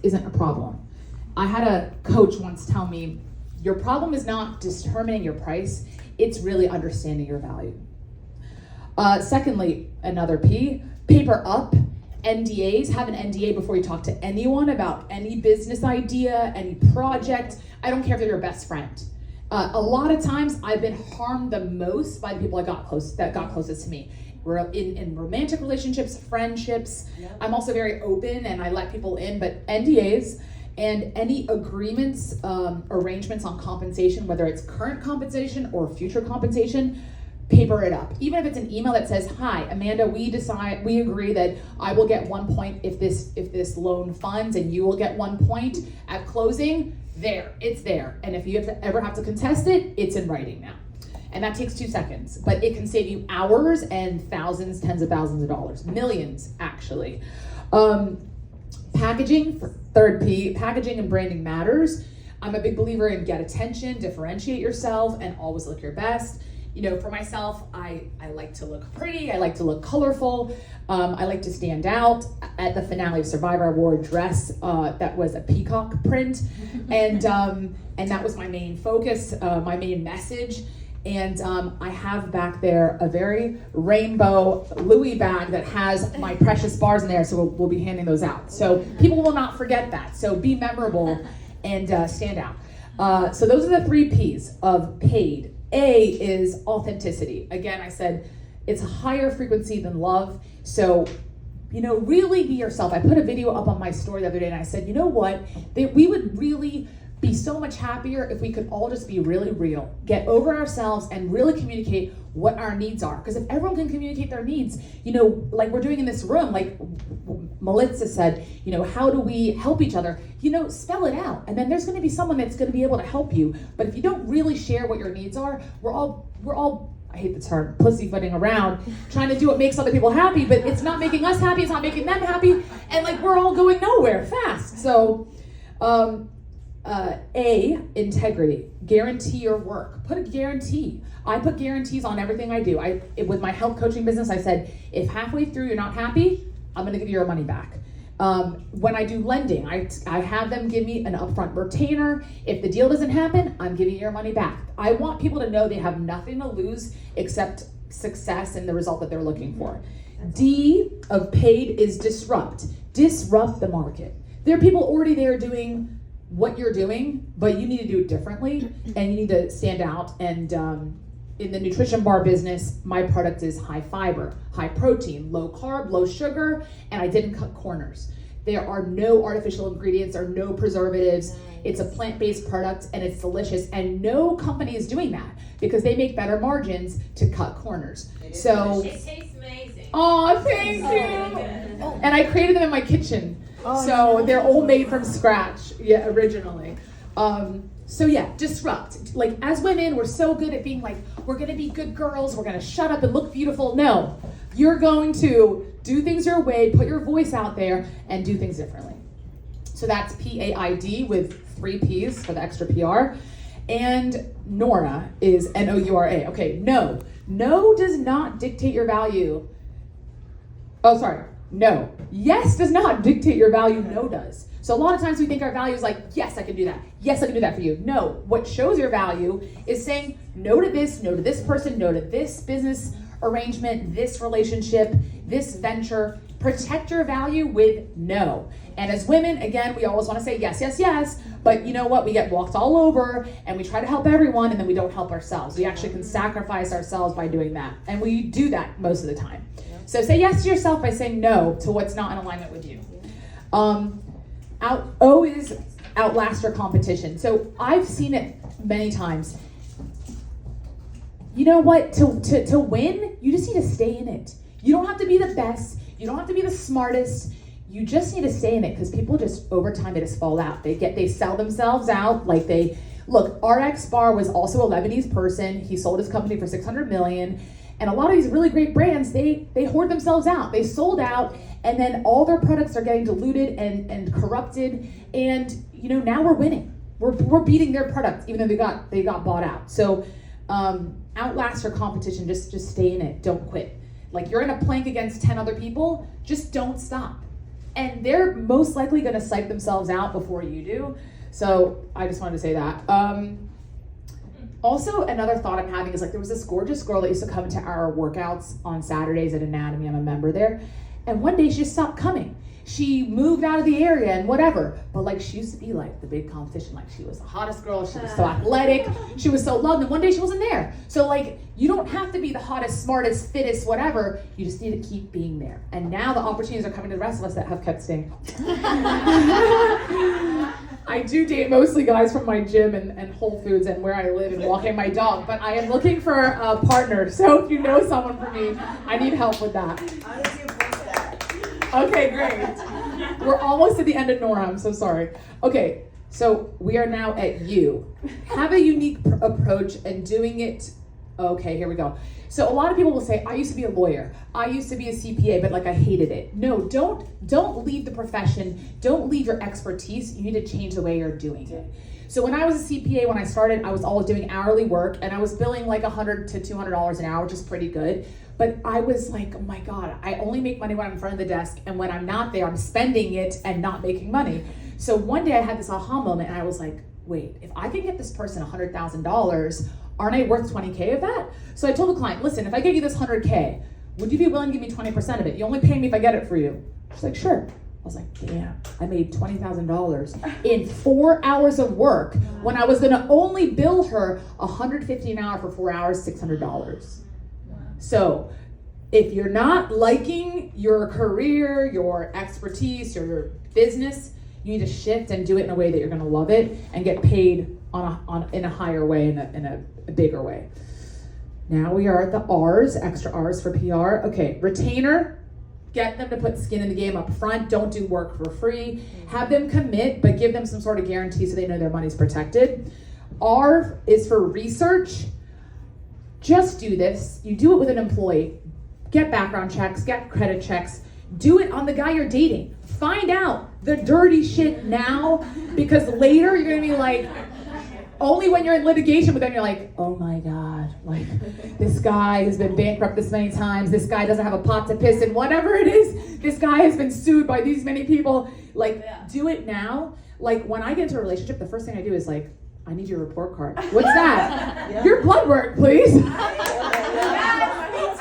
isn't a problem. I had a coach once tell me, your problem is not determining your price, it's really understanding your value. Secondly, another P, paper up. NDAs, have an NDA before you talk to anyone about any business idea, any project. I don't care if they're your best friend. A lot of times I've been harmed the most by the people that got closest to me. We're in romantic relationships, friendships. Yep. I'm also very open and I let people in, but NDAs and any agreements, arrangements on compensation, whether it's current compensation or future compensation, paper it up. Even if it's an email that says, hi, Amanda, we agree that I will get 1 point if this loan funds, and you will get 1 point at closing. It's there. And if you ever have to contest it, it's in writing now. And that takes 2 seconds, but it can save you hours and thousands, tens of thousands of dollars, millions actually. Packaging, third P, packaging and branding matters. I'm a big believer in get attention, differentiate yourself, and always look your best. You know, for myself, I like to look pretty, I like to look colorful, I like to stand out. At the finale of Survivor, I wore a dress that was a peacock print, and that was my main focus, my main message. And I have back there a very rainbow Louis bag that has my precious bars in there, so we'll be handing those out. So people will not forget that, so be memorable and stand out. So those are the 3 Ps of paid. A is authenticity. Again, I said it's a higher frequency than love. So, you know, really be yourself. I put a video up on my story the other day and I said, you know what? We would really be so much happier if we could all just be really real, get over ourselves and really communicate what our needs are. Because if everyone can communicate their needs, you know, like we're doing in this room, like Melissa said, you know, how do we help each other? You know, spell it out. And then there's going to be someone that's going to be able to help you. But if you don't really share what your needs are, we're all, I hate the term, pussyfooting around, trying to do what makes other people happy, but it's not making us happy, it's not making them happy, and like we're all going nowhere fast. So, A, integrity. Guarantee your work. Put a guarantee. I put guarantees on everything I do. With my health coaching business, I said, if halfway through you're not happy, I'm going to give you your money back. When I do lending, I have them give me an upfront retainer. If the deal doesn't happen, I'm giving you your money back. I want people to know they have nothing to lose except success and the result that they're looking for. D of paid is disrupt. Disrupt the market. There are people already there doing what you're doing, but you need to do it differently and you need to stand out. And in the nutrition bar business, my product is high fiber, high protein, low carb, low sugar, and I didn't cut corners. There are no artificial ingredients or no preservatives. It's a plant-based product and it's delicious, and no company is doing that because they make better margins to cut corners. So it tastes amazing. Oh, thank you. And I created them in my kitchen. So they're all made from scratch, originally. So yeah, disrupt. Like as women, we're so good at being like, we're gonna be good girls, we're gonna shut up and look beautiful. No, you're going to do things your way, put your voice out there, and do things differently. So that's PAID with 3 Ps for the extra PR. And NOURRRA is NOURRA. Okay, no. No does not dictate your value. Oh, sorry. No. Yes does not dictate your value. No does. So a lot of times we think our value is like, yes, I can do that. Yes, I can do that for you. No. What shows your value is saying no to this person, no to this business arrangement, this relationship, this venture. Protect your value with no. And as women, again, we always want to say yes, yes, yes. But you know what? We get walked all over and we try to help everyone and then we don't help ourselves. We actually can sacrifice ourselves by doing that. And we do that most of the time. So say yes to yourself by saying no to what's not in alignment with you. O is Outlast or competition. So I've seen it many times. You know what? To win, you just need to stay in it. You don't have to be the best. You don't have to be the smartest. You just need to stay in it because people just over time they just fall out. They sell themselves out. Like look, RX Bar was also a Lebanese person. He sold his company for $600 million. And a lot of these really great brands, they hoard themselves out. They sold out, and then all their products are getting diluted and corrupted. And you know, now we're winning. We're beating their products, even though they got bought out. So Outlast or competition, just stay in it. Don't quit. Like you're in a plank against 10 other people, just don't stop. and they're most likely gonna psych themselves out before you do. So I just wanted to say that. Also, another thought I'm having is like there was this gorgeous girl that used to come to our workouts on Saturdays at Anatomy. I'm a member there. And one day she just stopped coming. She moved out of the area and whatever. But like she used to be like the big competition. Like she was the hottest girl. She was so athletic. She was so loved. And one day she wasn't there. So like you don't have to be the hottest, smartest, fittest, whatever. You just need to keep being there. And now the opportunities are coming to the rest of us that have kept staying. I do date mostly guys from my gym and Whole Foods and where I live and walking my dog, but I am looking for a partner. So if you know someone for me, I need help with that. How did you post that? Okay, great. We're almost at the end of Noura. I'm so sorry. Okay, so we are now at you. Have a unique approach and doing it. Okay, here we go. So a lot of people will say, I used to be a lawyer. I used to be a CPA, but like I hated it. No, don't leave the profession. Don't leave your expertise. You need to change the way you're doing it. So when I was a CPA, when I started, I was always doing hourly work and I was billing like $100 to $200 an hour, which is pretty good. But I was like, oh my God, I only make money when I'm in front of the desk. And when I'm not there, I'm spending it and not making money. So one day I had this aha moment and I was like, wait, if I can get this person $100,000, aren't I worth 20K of that? So I told the client, listen, if I give you this 100K, would you be willing to give me 20% of it? You only pay me if I get it for you. She's like, sure. I was like, damn, I made $20,000 in 4 hours of work when I was gonna only bill her $150 an hour for 4 hours, $600. So if you're not liking your career, your expertise, your business, you need to shift and do it in a way that you're gonna love it and get paid in a higher way, in a bigger way. Now we are at the R's, extra R's for PR. Okay, retainer, get them to put skin in the game up front. Don't do work for free. Have them commit, but give them some sort of guarantee so they know their money's protected. R is for research. Just do this. You do it with an employee. Get background checks, get credit checks. Do it on the guy you're dating. Find out the dirty shit now, because later you're gonna be like, only when you're in litigation with them, you're like, oh my God, like this guy has been bankrupt this many times. This guy doesn't have a pot to piss in, whatever it is. This guy has been sued by these many people. Like, do it now. Like when I get into a relationship, the first thing I do is like, I need your report card. What's that? Yeah. Your blood work, please. I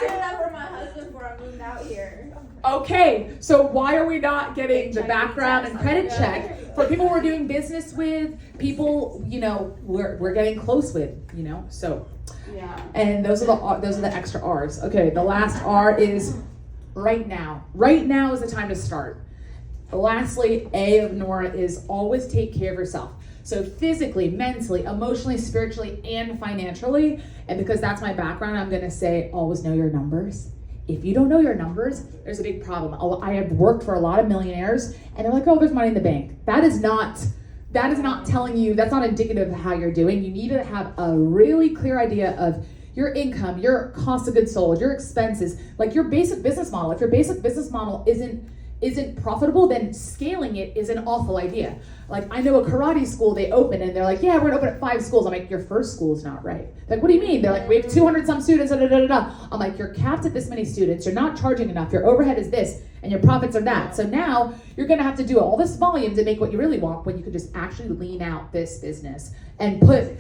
did that for my husband before I moved out here. Okay, so why are we not getting the background and credit check for people we're doing business with, people, you know, we're getting close with, you know? So, Yeah. and those are the extra R's. Okay, the last R is right now. Right now is the time to start. Lastly, A of Noura is always take care of yourself. So physically, mentally, emotionally, spiritually, and financially. And because that's my background, I'm gonna say always know your numbers. If you don't know your numbers, there's a big problem. I have worked for a lot of millionaires and they're like, oh, there's money in the bank. That is not telling you, that's not indicative of how you're doing. You need to have a really clear idea of your income, your cost of goods sold, your expenses, like your basic business model. If your basic business model isn't profitable, then scaling it is an awful idea. Like I know a karate school they open and they're like, yeah, we're gonna open up 5 schools. I'm like, your first school's not right. Like, what do you mean? They're like, we have 200 some students, da, da, da, da, da. I'm like, you're capped at this many students, you're not charging enough, your overhead is this, and your profits are that. So now you're gonna have to do all this volume to make what you really want when you could just actually lean out this business and put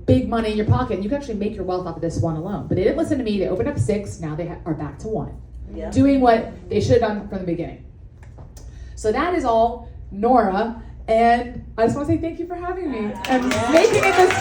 big money in your pocket. And you can actually make your wealth off of this one alone. But they didn't listen to me, they opened up 6, now they are back to 1. Yeah. Doing what they should have done from the beginning. So that is all, Noura, and I just want to say thank you for having me and making it this fun.